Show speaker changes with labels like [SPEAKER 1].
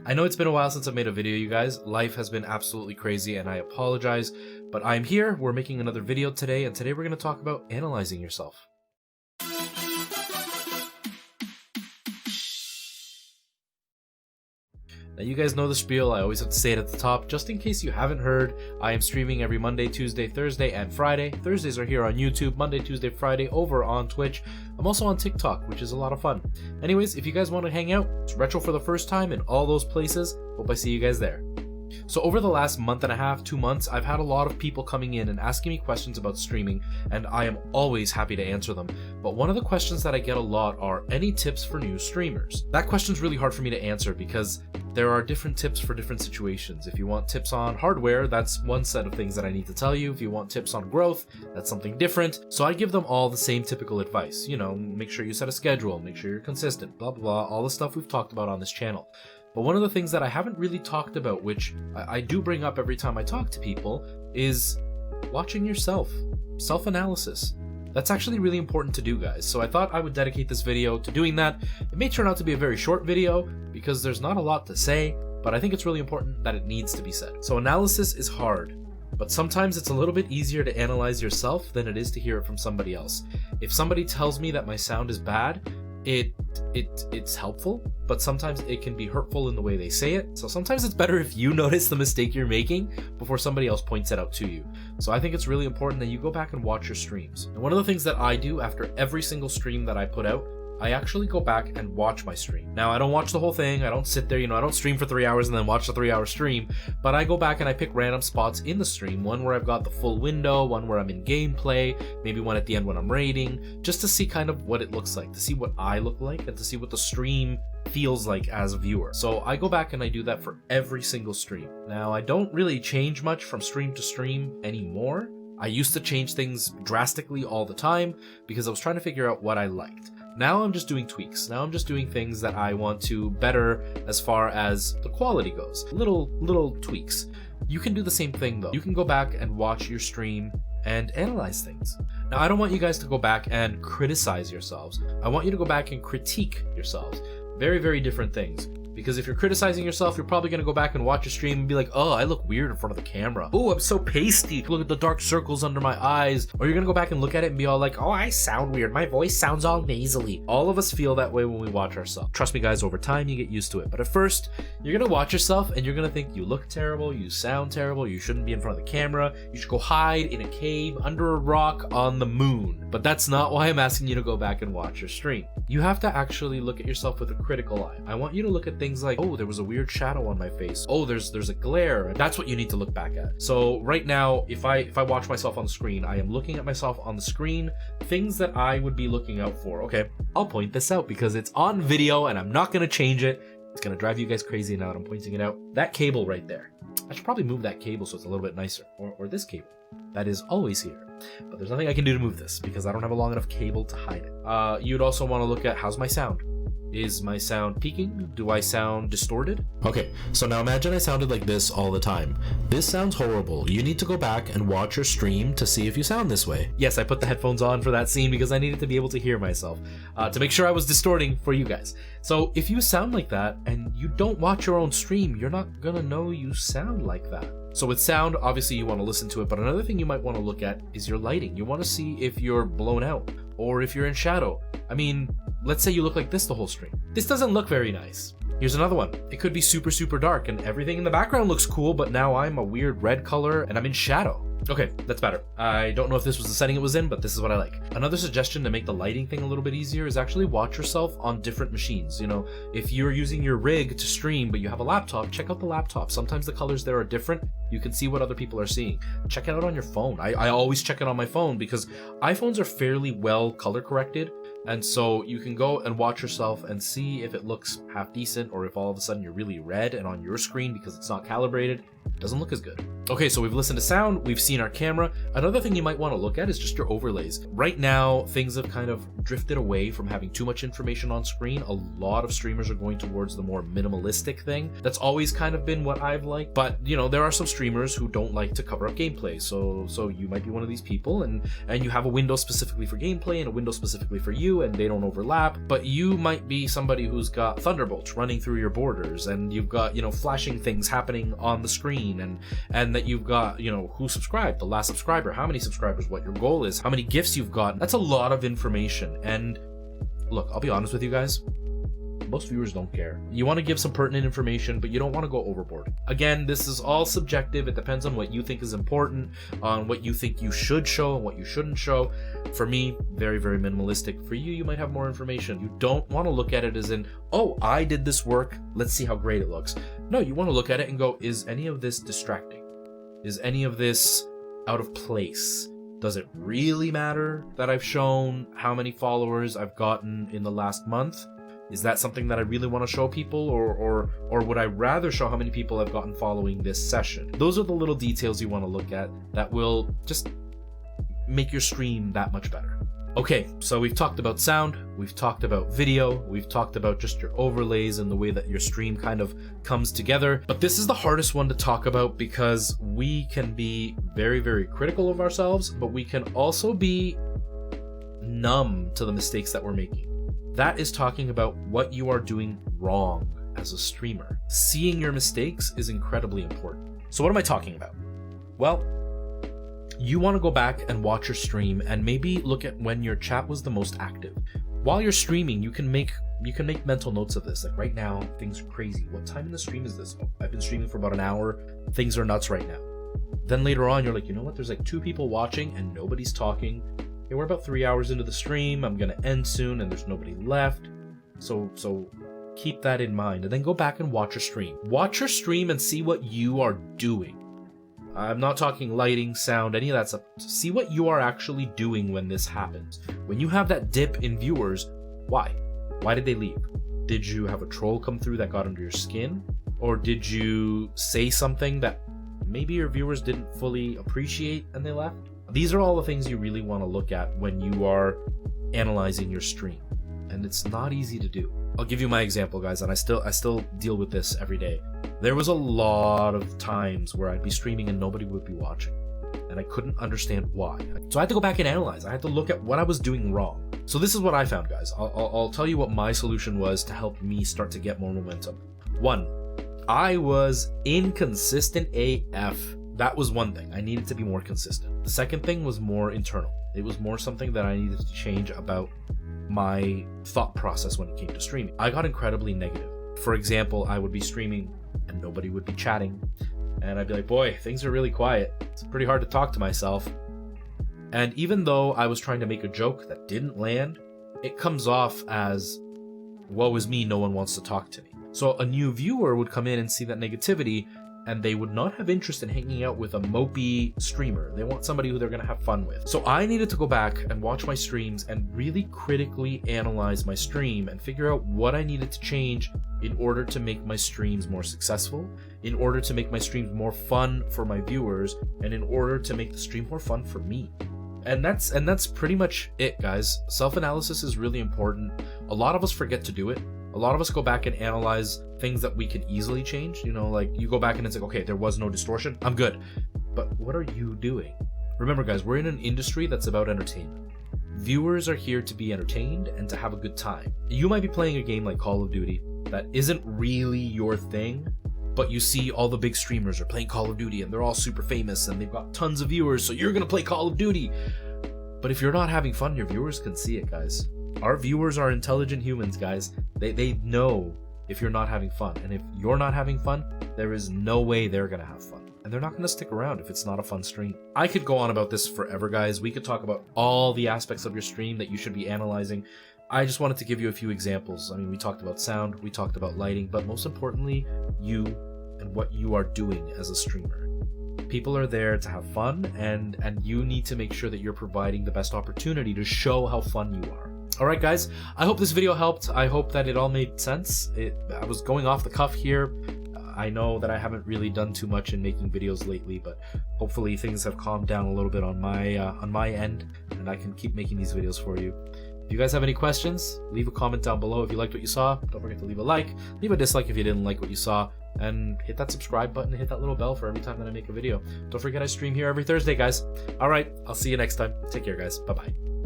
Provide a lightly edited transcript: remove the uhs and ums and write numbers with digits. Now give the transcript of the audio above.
[SPEAKER 1] I know it's been a while since I've made a video, you guys. Life has been absolutely crazy and I apologize, but I'm here. We're making another video today, and today we're going to talk about analyzing yourself. Now, you guys know the spiel. I always have to say it at the top. Just in case you haven't heard, I am streaming every Monday, Tuesday, Thursday, and Friday. Thursdays are here on YouTube, Monday, Tuesday, Friday over on Twitch. I'm also on TikTok, which is a lot of fun. Anyways, if you guys want to hang out, it's retro for the first time in all those places. Hope I see you guys there. So over the last month and a half, 2 months, I've had a lot of people coming in and asking me questions about streaming, and I am always happy to answer them. But one of the questions that I get a lot are, any tips for new streamers? That question's really hard for me to answer because there are different tips for different situations. If you want tips on hardware, that's one set of things that I need to tell you. If you want tips on growth, that's something different. So I give them all the same typical advice. You know, make sure you set a schedule, make sure you're consistent, blah, blah, blah, all the stuff we've talked about on this channel. But one of the things that I haven't really talked about, which I do bring up every time I talk to people, is watching yourself. Self-analysis. That's actually really important to do, guys. So I thought I would dedicate this video to doing that. It may turn out to be a very short video because there's not a lot to say, but I think it's really important that it needs to be said. So analysis is hard, but sometimes it's a little bit easier to analyze yourself than it is to hear it from somebody else. If somebody tells me that my sound is bad, it's helpful, but sometimes it can be hurtful in the way they say it. So sometimes it's better if you notice the mistake you're making before somebody else points it out to you. So I think it's really important that you go back and watch your streams. And one of the things that I do after every single stream that I put out, I actually go back and watch my stream. Now, I don't watch the whole thing. I don't sit there, I don't stream for 3 hours and then watch the 3-hour stream, but I go back and I pick random spots in the stream, one where I've got the full window, one where I'm in gameplay, maybe one at the end when I'm raiding, just to see kind of what it looks like, to see what I look like, and to see what the stream feels like as a viewer. So I go back and I do that for every single stream. Now, I don't really change much from stream to stream anymore. I used to change things drastically all the time because I was trying to figure out what I liked. Now I'm just doing tweaks. Now I'm just doing things that I want to better as far as the quality goes. Little tweaks. You can do the same thing though. You can go back and watch your stream and analyze things. Now, I don't want you guys to go back and criticize yourselves. I want you to go back and critique yourselves. Very, very different things. Because if you're criticizing yourself, you're probably going to go back and watch your stream and be like, oh, I look weird in front of the camera. Oh, I'm so pasty. Look at the dark circles under my eyes. Or you're going to go back and look at it and be all like, oh, I sound weird. My voice sounds all nasally. All of us feel that way when we watch ourselves. Trust me, guys, over time, you get used to it. But at first, you're going to watch yourself and you're going to think you look terrible, you sound terrible, you shouldn't be in front of the camera, you should go hide in a cave, under a rock, on the moon. But that's not why I'm asking you to go back and watch your stream. You have to actually look at yourself with a critical eye. I want you to look at things like, oh, there was a weird shadow on my face. Oh, there's a glare. That's what you need to look back at. So right now, if I watch myself on the screen, I am looking at myself on the screen, things that I would be looking out for. Okay, I'll point this out because it's on video and I'm not going to change it. It's going to drive you guys crazy now that I'm pointing it out. That cable right there. I should probably move that cable so it's a little bit nicer. Or this cable. That is always here. But there's nothing I can do to move this because I don't have a long enough cable to hide it. You'd also want to look at, how's my sound? Is my sound peaking? Do I sound distorted? Okay, so now imagine I sounded like this all the time. This sounds horrible. You need to go back and watch your stream to see if you sound this way. Yes, I put the headphones on for that scene because I needed to be able to hear myself, to make sure I was distorting for you guys. So if you sound like that and you don't watch your own stream, you're not gonna know you sound like that. So with sound, obviously you want to listen to it, but another thing you might want to look at is your lighting. You want to see if you're blown out or if you're in shadow. I mean, let's say you look like this the whole stream. This doesn't look very nice. Here's another one. It could be super, super dark and everything in the background looks cool, but now I'm a weird red color and I'm in shadow. Okay, that's better. I don't know if this was the setting it was in, but this is what I like. Another suggestion to make the lighting thing a little bit easier is actually watch yourself on different machines. If you're using your rig to stream, but you have a laptop, check out the laptop. Sometimes the colors there are different. You can see what other people are seeing. Check it out on your phone. I always check it on my phone because iPhones are fairly well color corrected. And so you can go and watch yourself and see if it looks half decent or if all of a sudden you're really red and on your screen because it's not calibrated. doesn't look as good. Okay, so we've listened to sound, we've seen our camera. Another thing you might want to look at is just your overlays. Right now, things have kind of drifted away from having too much information on screen. A lot of streamers are going towards the more minimalistic thing. That's always kind of been what I've liked, but you know, there are some streamers who don't like to cover up gameplay. So you might be one of these people and you have a window specifically for gameplay and a window specifically for you, and they don't overlap, but you might be somebody who's got thunderbolts running through your borders, and you've got, you know, flashing things happening on the screen, and that you've got, you know, who subscribed, the last subscriber, how many subscribers, what your goal is, how many gifts you've gotten. That's a lot of information. And look, I'll be honest with you guys, most viewers don't care. You want to give some pertinent information, but you don't want to go overboard. Again, this is all subjective. It depends on what you think is important, on what you think you should show and what you shouldn't show. For me, very, very minimalistic. For you, you might have more information. You don't want to look at it as in, oh, I did this work, let's see how great it looks. No, you want to look at it and go, is any of this distracting? Is any of this out of place? Does it really matter that I've shown how many followers I've gotten in the last month? Is that something that I really want to show people, or would I rather show how many people I've gotten following this session? Those are the little details you want to look at that will just make your stream that much better. Okay, so we've talked about sound, we've talked about video, we've talked about just your overlays and the way that your stream kind of comes together. But this is the hardest one to talk about because we can be very, very critical of ourselves, but we can also be numb to the mistakes that we're making. That is talking about what you are doing wrong as a streamer. Seeing your mistakes is incredibly important. So what am I talking about? Well, you want to go back and watch your stream and maybe look at when your chat was the most active. While you're streaming, you can make mental notes of this. Like right now, things are crazy. What time in the stream is this? Oh, I've been streaming for about an hour. Things are nuts right now. Then later on, you're like, you know what? There's like 2 people watching and nobody's talking. Okay, we're about 3 hours into the stream. I'm gonna end soon and there's nobody left. So keep that in mind and then go back and watch your stream. Watch your stream and see what you are doing. I'm not talking lighting, sound, any of that stuff. See what you are actually doing when this happens. When you have that dip in viewers, why? Why did they leave? Did you have a troll come through that got under your skin? Or did you say something that maybe your viewers didn't fully appreciate and they left? These are all the things you really want to look at when you are analyzing your stream. And it's not easy to do. I'll give you my example, guys, and I still deal with this every day. There was a lot of times where I'd be streaming and nobody would be watching, and I couldn't understand why. So I had to go back and analyze. I had to look at what I was doing wrong. So this is what I found, guys. I'll tell you what my solution was to help me start to get more momentum. 1, I was inconsistent AF. That was one thing. I needed to be more consistent. The second thing was more internal. It was more something that I needed to change about my thought process when it came to streaming. I got incredibly negative. For example, I would be streaming and nobody would be chatting, and I'd be like, boy, things are really quiet. It's pretty hard to talk to myself. And even though I was trying to make a joke that didn't land, it comes off as, woe is me, no one wants to talk to me. So a new viewer would come in and see that negativity, and they would not have interest in hanging out with a mopey streamer. They want somebody who they're going to have fun with. So I needed to go back and watch my streams and really critically analyze my stream and figure out what I needed to change in order to make my streams more successful, in order to make my streams more fun for my viewers, and in order to make the stream more fun for me. And that's pretty much it, guys. Self-analysis is really important. A lot of us forget to do it. A lot of us go back and analyze things that we can easily change. You know, like you go back and it's like, okay, there was no distortion, I'm good. But what are you doing? Remember, guys, we're in an industry that's about entertainment. Viewers are here to be entertained and to have a good time. You might be playing a game like Call of Duty that isn't really your thing, but you see all the big streamers are playing Call of Duty and they're all super famous and they've got tons of viewers, so you're gonna play Call of Duty. But if you're not having fun, your viewers can see it, guys. Our viewers are intelligent humans, guys. They know if you're not having fun. And if you're not having fun, there is no way they're going to have fun. And they're not going to stick around if it's not a fun stream. I could go on about this forever, guys. We could talk about all the aspects of your stream that you should be analyzing. I just wanted to give you a few examples. I mean, we talked about sound, we talked about lighting, but most importantly, you and what you are doing as a streamer. People are there to have fun, and you need to make sure that you're providing the best opportunity to show how fun you are. Alright, guys, I hope this video helped. I hope that it all made sense. I was going off the cuff here. I know that I haven't really done too much in making videos lately, but hopefully things have calmed down a little bit on my end, and I can keep making these videos for you. If you guys have any questions, leave a comment down below. If you liked what you saw, don't forget to leave a like, leave a dislike if you didn't like what you saw, and hit that subscribe button and hit that little bell for every time that I make a video. Don't forget I stream here every Thursday, guys. Alright, I'll see you next time. Take care, guys. Bye-bye.